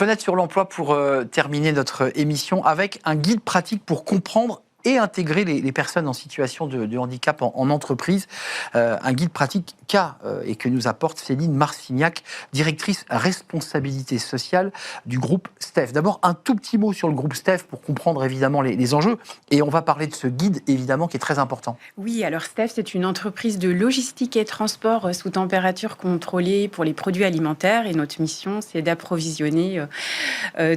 Fenêtre sur l'emploi pour terminer notre émission avec un guide pratique pour comprendre et intégrer les personnes en situation de handicap en entreprise. Un guide pratique et que nous apporte Céline Marcignac, directrice responsabilité sociale du groupe STEF. D'abord, un tout petit mot sur le groupe STEF pour comprendre évidemment les enjeux. Et on va parler de ce guide, évidemment, qui est très important. Oui, alors STEF, c'est une entreprise de logistique et transport sous température contrôlée pour les produits alimentaires. Et notre mission, c'est d'approvisionner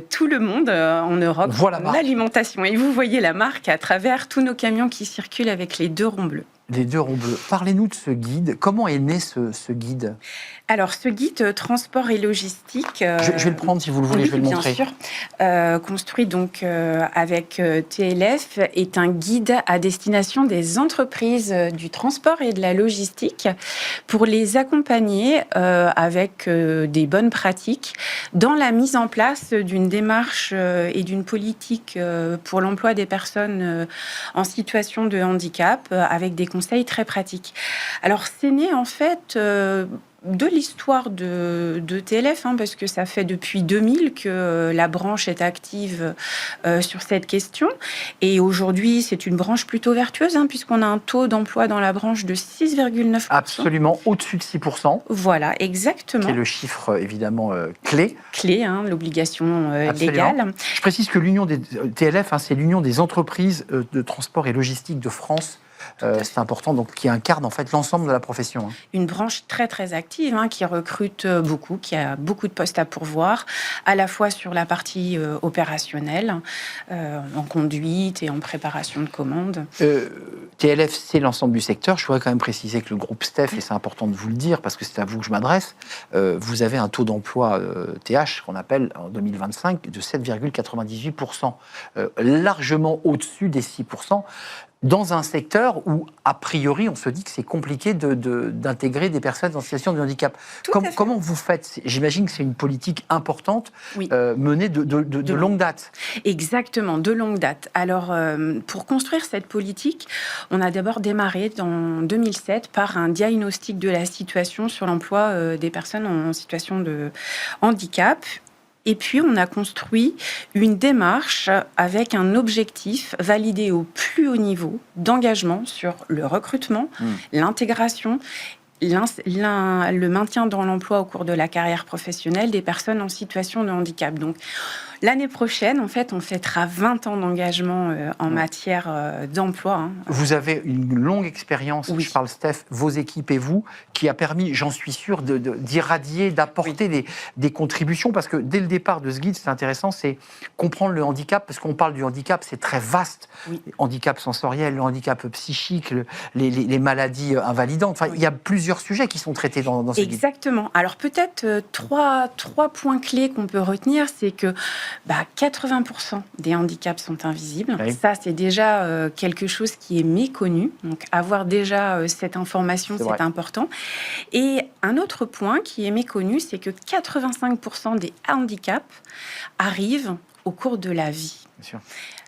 tout le monde en Europe en alimentation. Et vous voyez la marque à travers tous nos camions qui circulent avec les 2 ronds bleus. Les 2 ronds bleus. Parlez-nous de ce guide. Comment est né ce guide ? Alors, ce guide transport et logistique... je vais le prendre si vous le voulez, oui, je vais le montrer. Bien sûr. Construit donc avec TLF, est un guide à destination des entreprises du transport et de la logistique pour les accompagner avec des bonnes pratiques dans la mise en place d'une démarche et d'une politique pour l'emploi des personnes en situation de handicap avec des conseils très pratiques. Alors, c'est né en fait... de l'histoire de TLF, parce que ça fait depuis 2000 que la branche est active sur cette question. Et aujourd'hui, c'est une branche plutôt vertueuse, puisqu'on a un taux d'emploi dans la branche de 6,9%. Absolument, au-dessus de 6%. Voilà, exactement. Qui est le chiffre, évidemment, clé. Clé, l'obligation légale. Je précise que l'union des TLF, c'est l'union des entreprises de transport et logistique de France. C'est important, donc qui incarne en fait l'ensemble de la profession. Une branche très très active, qui recrute beaucoup, qui a beaucoup de postes à pourvoir, à la fois sur la partie opérationnelle, en conduite et en préparation de commandes. TLF, c'est l'ensemble du secteur. Je voudrais quand même préciser que le groupe STEF, et c'est important de vous le dire parce que c'est à vous que je m'adresse, vous avez un taux d'emploi TH qu'on appelle en 2025 de 7,98%, largement au-dessus des 6%. Dans un secteur où, a priori, on se dit que c'est compliqué d'intégrer des personnes en situation de handicap. Comment vous faites ? J'imagine que c'est une politique importante, oui. Menée de longue date. Exactement, de longue date. Alors, pour construire cette politique, on a d'abord démarré en 2007 par un diagnostic de la situation sur l'emploi des personnes en situation de handicap. Et puis, on a construit une démarche avec un objectif validé au plus haut niveau d'engagement sur le recrutement, l'intégration, le maintien dans l'emploi au cours de la carrière professionnelle des personnes en situation de handicap. Donc, l'année prochaine, en fait, on fêtera 20 ans d'engagement en matière d'emploi. Vous avez une longue expérience, oui. Je parle Steph, vos équipes et vous, qui a permis, j'en suis sûr, d'irradier, d'apporter oui. des contributions, parce que dès le départ de ce guide, c'est intéressant, c'est comprendre le handicap, parce qu'on parle du handicap, c'est très vaste. Oui. Le handicap sensoriel, le handicap psychique, les maladies invalidantes. Enfin, oui. Il y a plusieurs sujets qui sont traités dans ce guide. Exactement. Alors peut-être trois points clés qu'on peut retenir, c'est que 80% des handicaps sont invisibles. Oui. Ça, c'est déjà quelque chose qui est méconnu. Donc, avoir déjà cette information, c'est important. Et un autre point qui est méconnu, c'est que 85% des handicaps arrivent au cours de la vie. Bien sûr.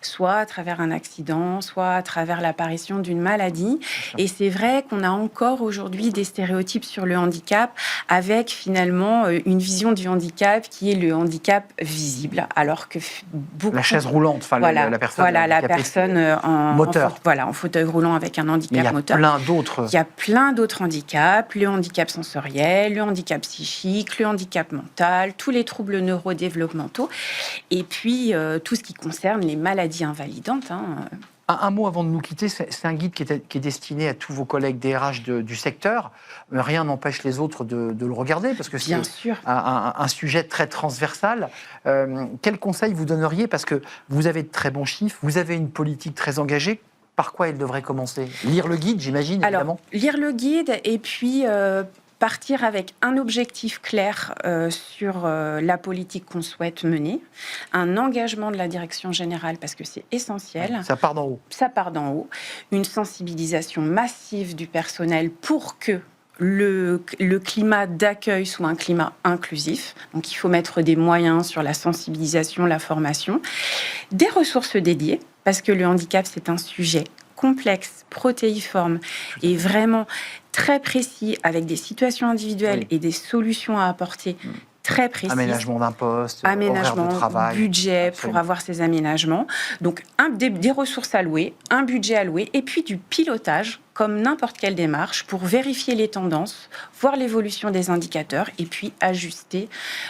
Soit à travers un accident, soit à travers l'apparition d'une maladie. Et c'est vrai qu'on a encore aujourd'hui des stéréotypes sur le handicap, avec finalement une vision du handicap qui est le handicap visible, alors que beaucoup... La chaise roulante, enfin voilà, la personne... Voilà, la personne en fauteuil roulant avec un handicap moteur. Il y a plein d'autres handicaps, le handicap sensoriel, le handicap psychique, le handicap mental, tous les troubles neurodéveloppementaux, et puis tout ce qui concerne les maladies invalidantes. Un mot avant de nous quitter, c'est un guide qui est destiné à tous vos collègues DRH du secteur. Rien n'empêche les autres de le regarder, parce que c'est un sujet très transversal. Quel conseil vous donneriez ? Parce que vous avez de très bons chiffres, vous avez une politique très engagée. Par quoi il devrait commencer ? Lire le guide, j'imagine, évidemment. Lire le guide, et puis... partir avec un objectif clair sur la politique qu'on souhaite mener, un engagement de la direction générale, parce que c'est essentiel. Ça part d'en haut. Ça part d'en haut. Une sensibilisation massive du personnel pour que le climat d'accueil soit un climat inclusif. Donc, il faut mettre des moyens sur la sensibilisation, la formation, des ressources dédiées, parce que le handicap, c'est un sujet complexe, protéiforme et vraiment très précis, avec des situations individuelles et des solutions à apporter très précises. Aménagement d'un poste, horaire de travail. Budget Absolument. pour avoir ces aménagements. Donc, des ressources allouées, un budget alloué, et puis du pilotage, comme n'importe quelle démarche, pour vérifier les tendances, voir l'évolution des indicateurs, et puis ajuster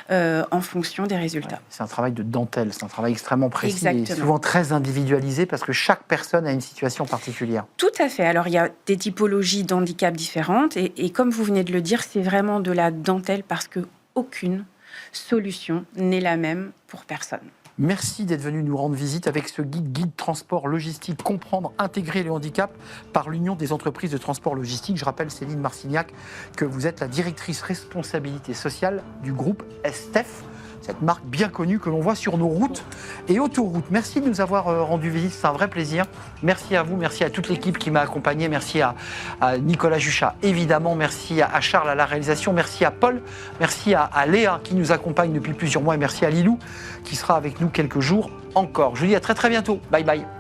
en fonction des résultats. Ouais, c'est un travail de dentelle, c'est un travail extrêmement précis et Exactement. souvent très individualisé parce que chaque personne a une situation particulière. Tout à fait. Alors, il y a des typologies d'handicap différentes, et comme vous venez de le dire, c'est vraiment de la dentelle parce qu'aucune solution n'est la même pour personne. Merci d'être venu nous rendre visite avec ce guide transport logistique, comprendre, intégrer le handicap par l'Union des entreprises de transport logistique. Je rappelle, Céline Marcignac, que vous êtes la directrice responsabilité sociale du groupe STEF, cette marque bien connue que l'on voit sur nos routes et autoroutes. Merci de nous avoir rendu visite, c'est un vrai plaisir. Merci à vous, merci à toute l'équipe qui m'a accompagné, merci à Nicolas Juchat, évidemment, merci à Charles à la réalisation, merci à Paul, merci à Léa qui nous accompagne depuis plusieurs mois et merci à Lilou qui sera avec nous quelques jours encore. Je vous dis à très très bientôt. Bye bye.